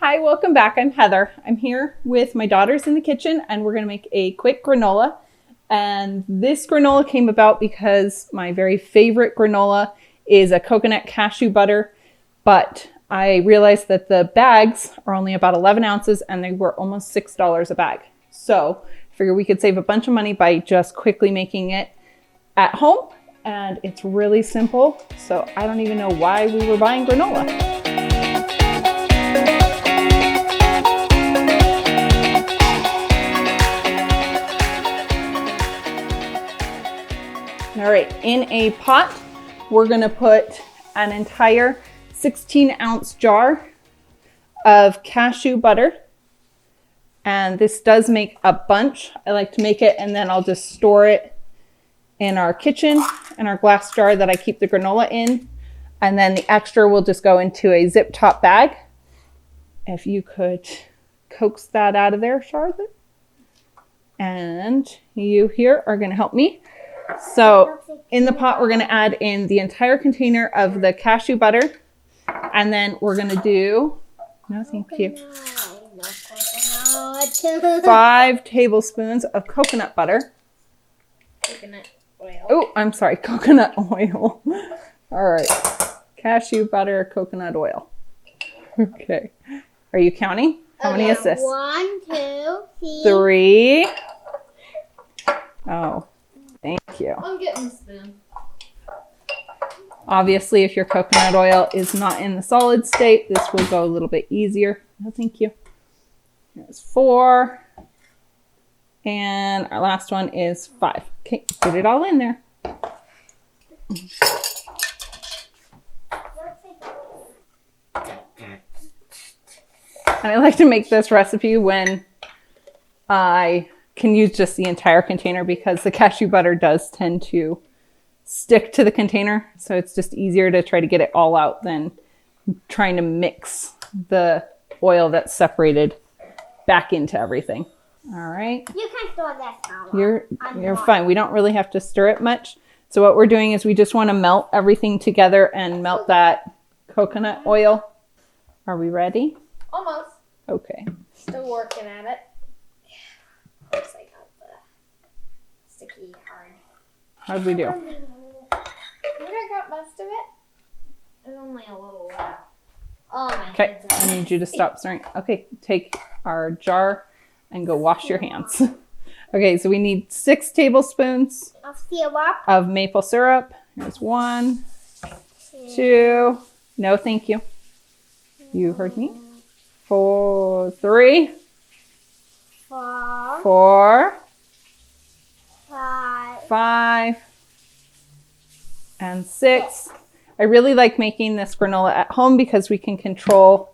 Hi, welcome back. I'm Heather. I'm here with my daughters in the kitchen and we're going to make a quick granola. And this granola came about because my very favorite granola is a coconut cashew butter, but I realized that the bags are only about 11 ounces and they were almost $6 a bag. So I figured we could save a bunch of money by just quickly making it at home. And it's really simple. So I don't even know why we were buying granola. All right, in a pot, we're gonna put an entire 16-ounce jar of cashew butter. And this does make a bunch. I like to make it and then I'll just store it in our kitchen, in our glass jar that I keep the granola in. And then the extra will just go into a zip top bag. If you could coax that out of there, Charlotte. And you here are gonna help me. So in the pot, we're going to add in the entire container of the cashew butter. And then we're going to do, no, thank you, 5 tablespoons of coconut butter. Coconut oil. Oh, I'm sorry, coconut oil. All right, cashew butter, coconut oil. Okay. Are you counting? How many is this? 1, 2, 3. Oh. Thank you. I'm getting the spoon. Obviously, if your coconut oil is not in the solid state, this will go a little bit easier. No, thank you. Here's 4. And our last one is 5. Okay, put it all in there. And I like to make this recipe when I can use just the entire container because the cashew butter does tend to stick to the container. So it's just easier to try to get it all out than trying to mix the oil that's separated back into everything. All right. You can store that now. You're fine. We don't really have to stir it much. So what we're doing is we just want to melt everything together and melt that coconut oil. Are we ready? Almost. Okay. Still working at it. Looks like I got the sticky hard. How'd we do? I think I got most of it. There's only a little left. Oh my Okay, goodness. I need you to stop stirring. Okay, take our jar and go wash your hands. Okay, so we need 6 tablespoons of maple syrup. Here's 1, 2. No, thank you. You heard me. 4, 3. 4, 5, and 6. I really like making this granola at home because we can control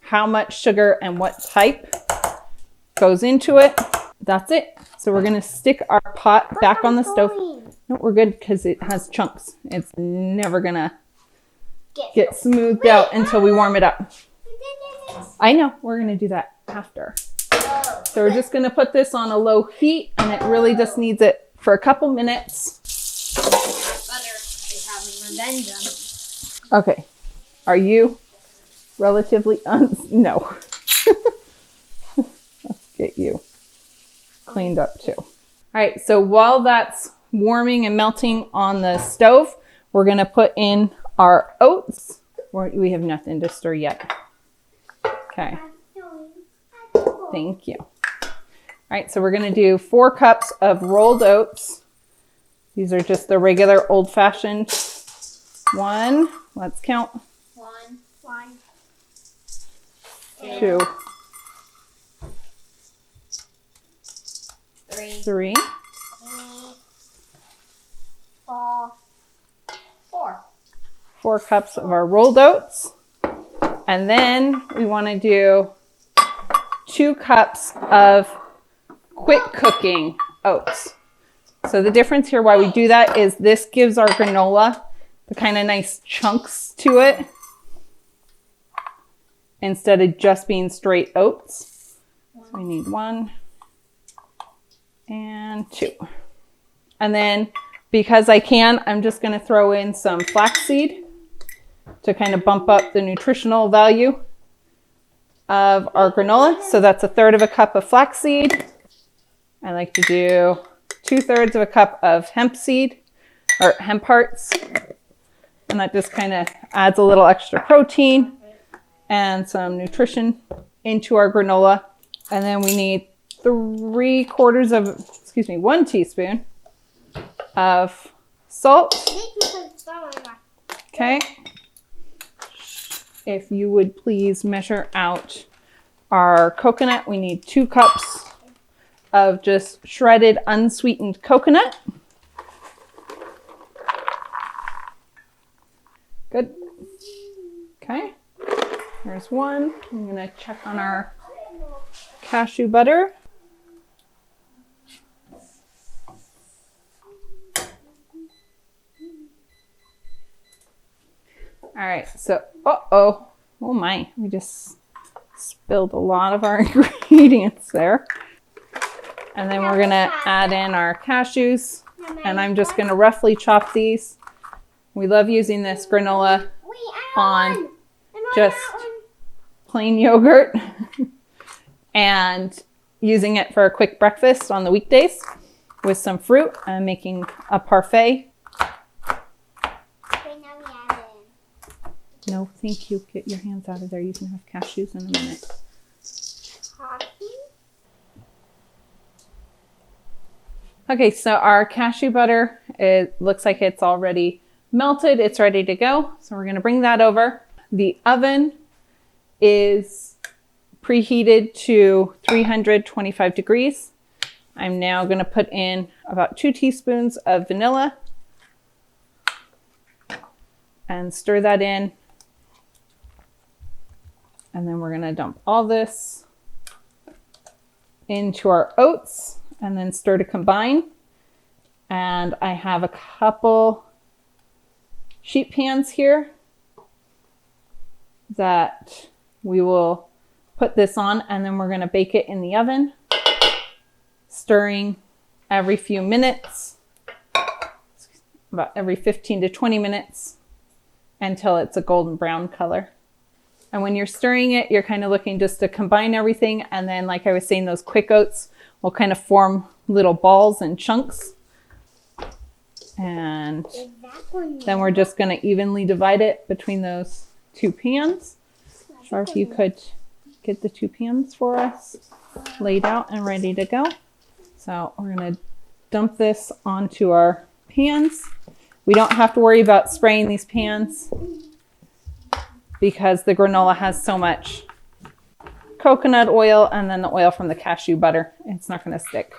how much sugar and what type goes into it. That's it. So we're going to stick our pot back on the stove. No, we're good because it has chunks. It's never going to get smoothed out until we warm it up. I know. We're going to do that after. So we're just going to put this on a low heat and it really just needs it for a couple minutes. Butter is having revenge on me. Okay. Are you relatively no. Let's get you cleaned up too. All right. So while that's warming and melting on the stove, we're going to put in our oats. We have nothing to stir yet. Okay. Thank you. All right, so we're going to do 4 cups of rolled oats. These are just the regular old-fashioned 1. Let's count. 1, 2, 3, 4. 4 cups of our rolled oats. And then we want to do 2 cups of quick cooking oats. So the difference here why we do that is this gives our granola the kind of nice chunks to it instead of just being straight oats. So we need 1 and 2. And then because I can, I'm just going to throw in some flaxseed to kind of bump up the nutritional value. of our granola. So that's 1/3 cup of flaxseed. I like to do 2/3 cup of hemp seed or hemp hearts. And that just kind of adds a little extra protein and some nutrition into our granola. And then we need 1 teaspoon of salt. Okay. If you would please measure out our coconut, we need 2 cups of just shredded unsweetened coconut. Good. Okay. There's 1. I'm going to check on our cashew butter. All right, so, oh my, we just spilled a lot of our ingredients there. And then we're gonna add in our cashews, and I'm just gonna roughly chop these. We love using this granola on just plain yogurt and using it for a quick breakfast on the weekdays with some fruit. I'm making a parfait. No, thank you. Get your hands out of there. You can have cashews in a minute. Okay, so our cashew butter, it looks like it's already melted. It's ready to go. So we're going to bring that over. The oven is preheated to 325 degrees. I'm now going to put in about 2 teaspoons of vanilla and stir that in. And then we're going to dump all this into our oats and then stir to combine. And I have a couple sheet pans here that we will put this on, and then we're going to bake it in the oven, stirring every few minutes, about every 15 to 20 minutes until it's a golden brown color. And when you're stirring it, you're kind of looking just to combine everything. And then, like I was saying, those quick oats will kind of form little balls and chunks. And then we're just going to evenly divide it between those 2 pans. So if you could get the 2 pans for us laid out and ready to go. So we're going to dump this onto our pans. We don't have to worry about spraying these pans because the granola has so much coconut oil and then the oil from the cashew butter. It's not going to stick.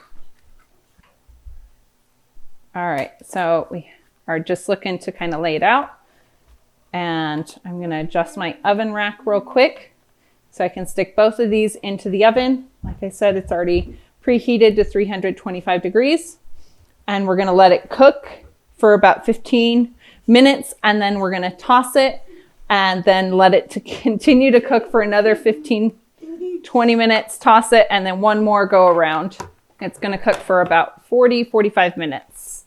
All right, so we are just looking to kind of lay it out. And I'm going to adjust my oven rack real quick so I can stick both of these into the oven. Like I said, it's already preheated to 325 degrees. And we're going to let it cook for about 15 minutes. And then we're going to toss it and then let it to continue to cook for another 15, 20 minutes, toss it, and then one more go around. It's going to cook for about 40, 45 minutes.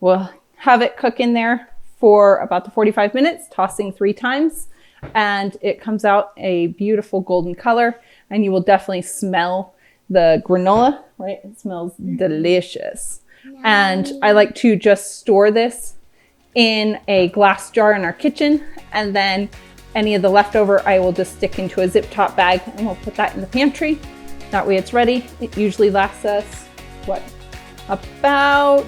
We'll have it cook in there for about the 45 minutes, tossing 3 times, and it comes out a beautiful golden color, and you will definitely smell the granola, right? It smells delicious. And I like to just store this in a glass jar in our kitchen, and then any of the leftover I will just stick into a zip top bag and we'll put that in the pantry. That way it's ready. It usually lasts us, about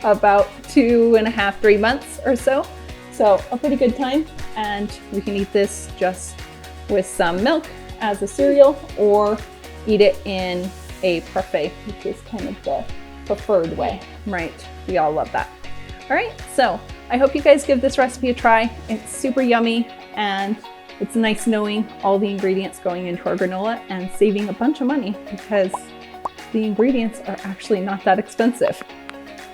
2.5, 3 months or so. So a pretty good time, and we can eat this just with some milk as a cereal or eat it in a parfait, which is kind of the preferred way, right? We all love that. All right, so I hope you guys give this recipe a try. It's super yummy, and it's nice knowing all the ingredients going into our granola and saving a bunch of money because the ingredients are actually not that expensive.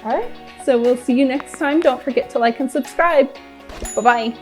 All right, so we'll see you next time. Don't forget to like and subscribe. Bye-bye.